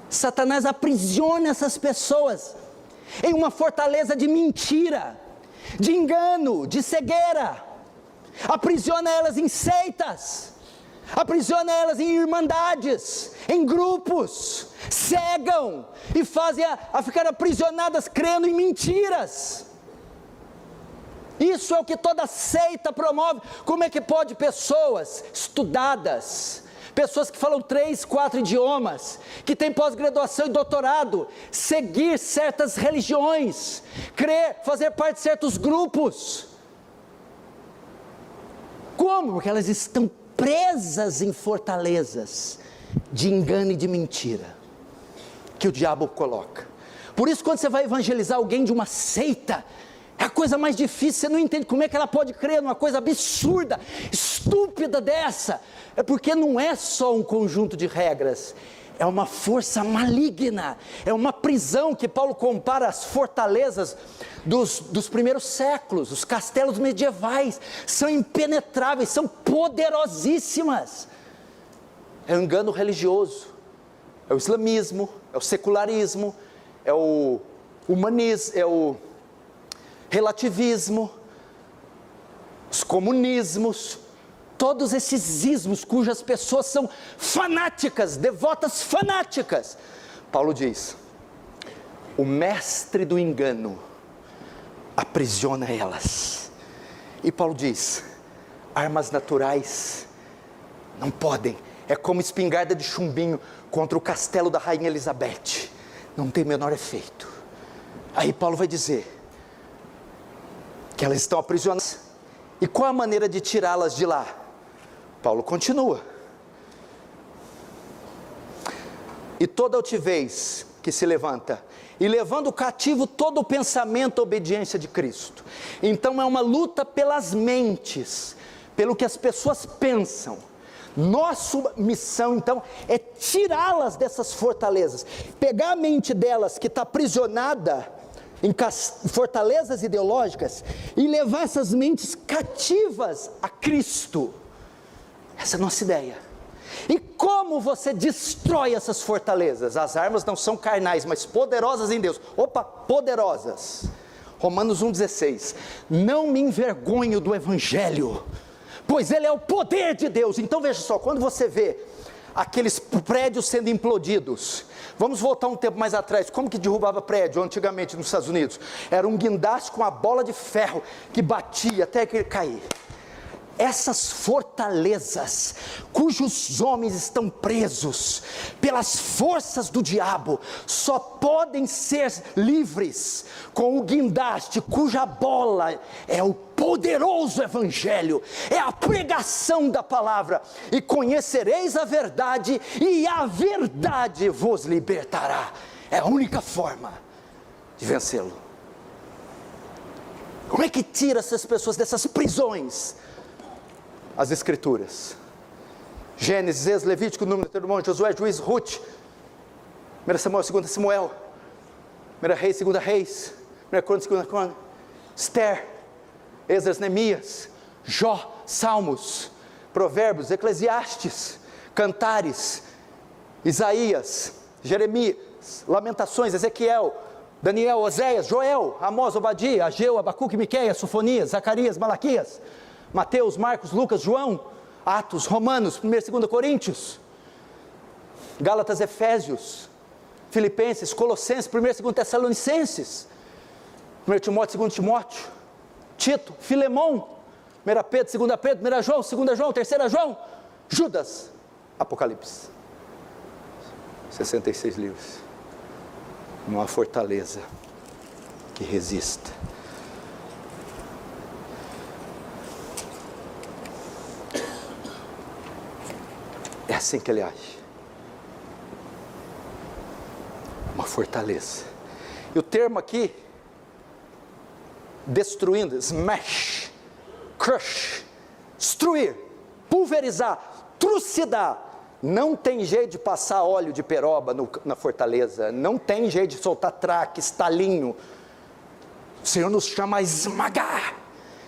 Speaker 1: Satanás aprisiona essas pessoas em uma fortaleza de mentira, de engano, de cegueira. Aprisiona elas em seitas, aprisiona elas em irmandades, em grupos, cegam e fazem a ficar aprisionadas crendo em mentiras. Isso é o que toda seita promove. Como é que pode pessoas estudadas, pessoas que falam 3, 4 idiomas, que têm pós-graduação e doutorado, seguir certas religiões, crer, fazer parte de certos grupos? Como? Porque elas estão presas em fortalezas de engano e de mentira, que o diabo coloca. Por isso, quando você vai evangelizar alguém de uma seita, é a coisa mais difícil. Você não entende como é que ela pode crer numa coisa absurda, estúpida dessa. É porque não é só um conjunto de regras, é uma força maligna, é uma prisão que Paulo compara às fortalezas dos primeiros séculos. Os castelos medievais são impenetráveis, são poderosíssimas. É o engano religioso, é o islamismo, é o secularismo, é o humanismo, é o relativismo, os comunismos, todos esses ismos cujas pessoas são fanáticas, devotas fanáticas. Paulo diz: o mestre do engano aprisiona elas. E Paulo diz: armas naturais não podem, é como espingarda de chumbinho contra o castelo da rainha Elizabeth, não tem o menor efeito. Aí Paulo vai dizer que elas estão aprisionadas. E qual a maneira de tirá-las de lá? Paulo continua: e toda altivez que se levanta, e levando cativo todo o pensamento à obediência de Cristo. Então é uma luta pelas mentes, pelo que as pessoas pensam. Nossa missão então é tirá-las dessas fortalezas, pegar a mente delas que está aprisionada em fortalezas ideológicas e levar essas mentes cativas a Cristo. Essa é a nossa ideia. E como você destrói essas fortalezas? As armas não são carnais, mas poderosas em Deus. Opa, poderosas. Romanos 1,16. Não me envergonho do Evangelho, pois ele é o poder de Deus. Então veja só, quando você vê aqueles prédios sendo implodidos, vamos voltar um tempo mais atrás, como que derrubava prédio antigamente nos Estados Unidos? Era um guindaste com uma bola de ferro que batia até que ele cair. Essas fortalezas, cujos homens estão presos pelas forças do diabo, só podem ser livres com o guindaste, cuja bola é o poderoso Evangelho, é a pregação da palavra. E conhecereis a verdade, e a verdade vos libertará. É a única forma de vencê-lo. Como é que tira essas pessoas dessas prisões? As Escrituras. Gênesis, Êxodo, Levítico, Número, Deuteronômio, Josué, Juízes, Ruth, 1 Samuel, 2 Samuel, 1 Reis, 2 Reis, 1 Crônicas, 2 Crônicas, Esther, Esdras, Neemias, Jó, Salmos, Provérbios, Eclesiastes, Cantares, Isaías, Jeremias, Lamentações, Ezequiel, Daniel, Oséias, Joel, Amós, Obadia, Ageu, Abacuque, Miqueias, Sofonias, Zacarias, Malaquias, Mateus, Marcos, Lucas, João, Atos, Romanos, 1 e 2 Coríntios, Gálatas, Efésios, Filipenses, Colossenses, 1 e 2 Tessalonicenses, 1 Timóteo, 2 Timóteo, Tito, Filemão, 1 Pedro, 2 Pedro, 1 João, 2 João, 3 João, Judas, Apocalipse. 66 livros. Não há fortaleza que resista. É assim que ele age. Uma fortaleza. E o termo aqui, destruindo, smash, crush, destruir, pulverizar, trucidar. Não tem jeito de passar óleo de peroba na fortaleza. Não tem jeito de soltar traque, estalinho. O Senhor nos chama a esmagar.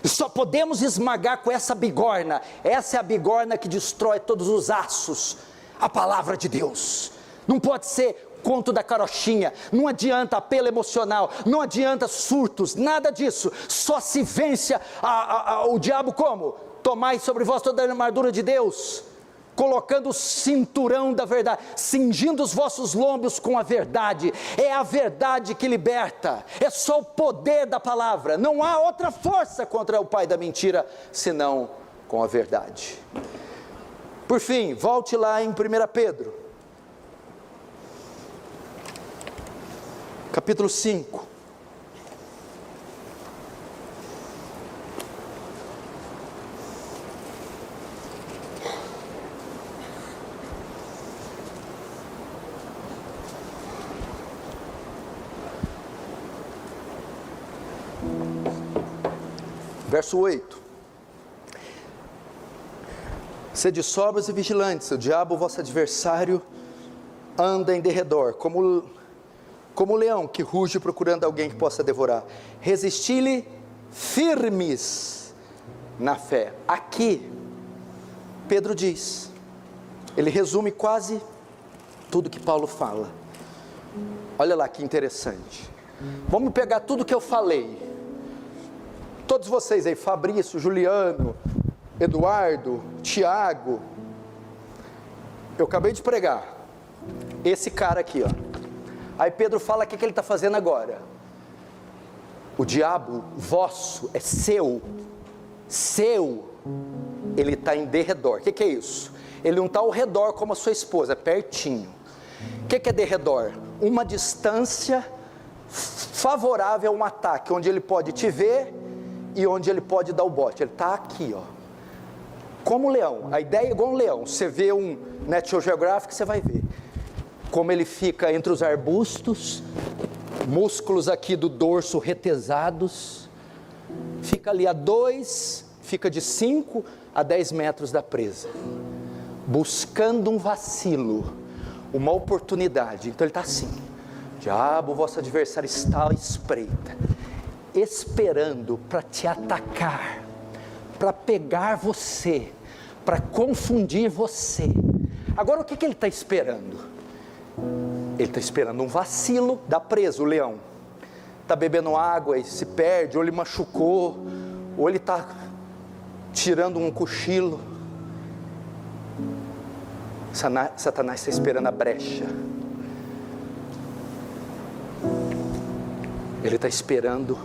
Speaker 1: E só podemos esmagar com essa bigorna. Essa é a bigorna que destrói todos os aços. A palavra de Deus. Não pode ser conto da carochinha. Não adianta apelo emocional. Não adianta surtos. Nada disso. Só se vence o diabo como? Tomai sobre vós toda a armadura de Deus, colocando o cinturão da verdade, cingindo os vossos lombos com a verdade. É a verdade que liberta. É só o poder da palavra. Não há outra força contra o pai da mentira, senão com a verdade. Por fim, volte lá em 1 Pedro, capítulo 5. Verso 8: sede sóbrios e vigilantes, o diabo, vosso adversário, anda em derredor, como leão que ruge procurando alguém que possa devorar. Resisti-lhe firmes na fé. Aqui, Pedro diz, ele resume quase tudo que Paulo fala. Olha lá que interessante. Vamos pegar tudo que eu falei. Todos vocês aí, Fabrício, Juliano, Eduardo, Tiago, eu acabei de pregar, esse cara aqui, ó. Aí Pedro fala o que ele está fazendo agora. O diabo vosso é seu, ele está em derredor. O que é isso? Ele não está ao redor como a sua esposa, é pertinho. O que é derredor? Uma distância favorável a um ataque, onde ele pode te ver e onde ele pode dar o bote. Ele está aqui, ó, como um leão. A ideia é igual um leão. Você vê um National Geographic, você vai ver como ele fica entre os arbustos, músculos aqui do dorso retesados, fica ali fica de 5 a 10 metros da presa, buscando um vacilo, uma oportunidade. Então ele está assim, diabo, vosso adversário está à espreita, esperando para te atacar, para pegar você, para confundir você, Agora o que ele está esperando? Ele está esperando um vacilo, dá preso o leão, está bebendo água e se perde, ou ele machucou, ou ele está tirando um cochilo. Satanás está esperando a brecha. Ele está esperando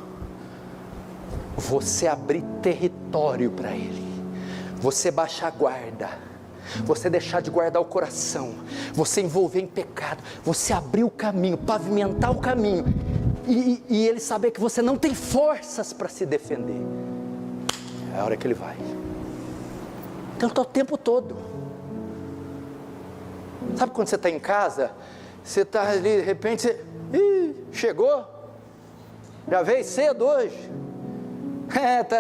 Speaker 1: você abrir território para ele, você baixar a guarda, você deixar de guardar o coração, você envolver em pecado, você abrir o caminho, pavimentar o caminho, e ele saber que você não tem forças para se defender. É a hora que ele vai. Então está o tempo todo. Sabe quando você está em casa, você está ali, de repente você, chegou, já veio cedo hoje,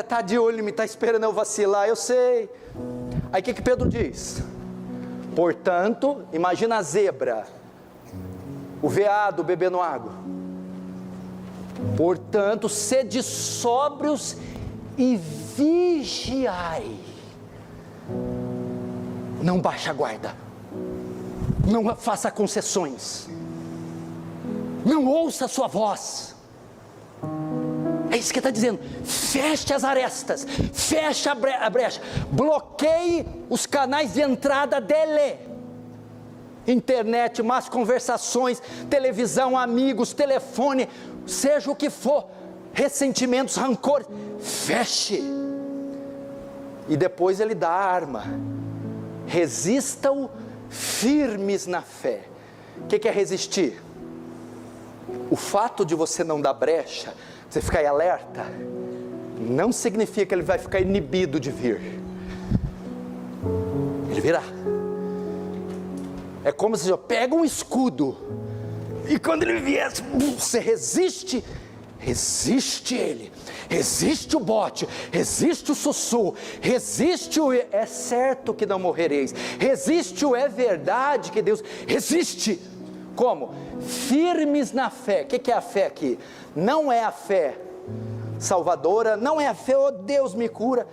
Speaker 1: tá de olho em mim, está esperando eu vacilar, eu sei. Aí o que Pedro diz? Portanto, imagina a zebra, o veado bebendo água. Portanto, sede sóbrios e vigiai. Não baixe a guarda, não faça concessões, não ouça a sua voz. É isso que está dizendo. Feche as arestas, feche a brecha, bloqueie os canais de entrada dele. Internet, más conversações, televisão, amigos, telefone, seja o que for, ressentimentos, rancores, feche. E depois ele dá a arma. Resistam firmes na fé. O que é resistir? O fato de você não dar brecha, você ficar em alerta, não significa que ele vai ficar inibido de vir. Ele virá. É como se você pega um escudo, e quando ele vier, você resiste ele, resiste o bote, resiste o sussurro, resiste o é certo que não morrereis, resiste o é verdade que Deus, resiste. Como? Firmes na fé. O que é a fé aqui? Não é a fé salvadora, não é a fé, oh Deus me cura,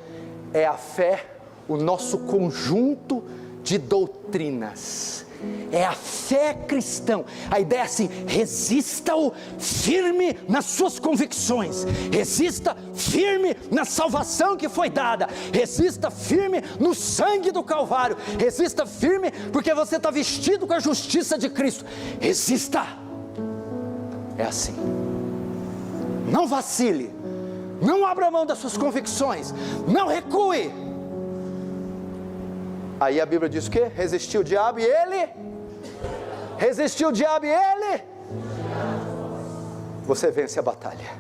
Speaker 1: é a fé, o nosso conjunto de doutrinas, é a fé cristã. A ideia é assim: resista-o firme nas suas convicções, resista firme na salvação que foi dada, resista firme no sangue do Calvário, resista firme porque você está vestido com a justiça de Cristo, resista. É assim, não vacile, não abra mão das suas convicções, não recue. Aí a Bíblia diz o quê? Resistiu o diabo e ele? Resistiu o diabo e ele? Você vence a batalha.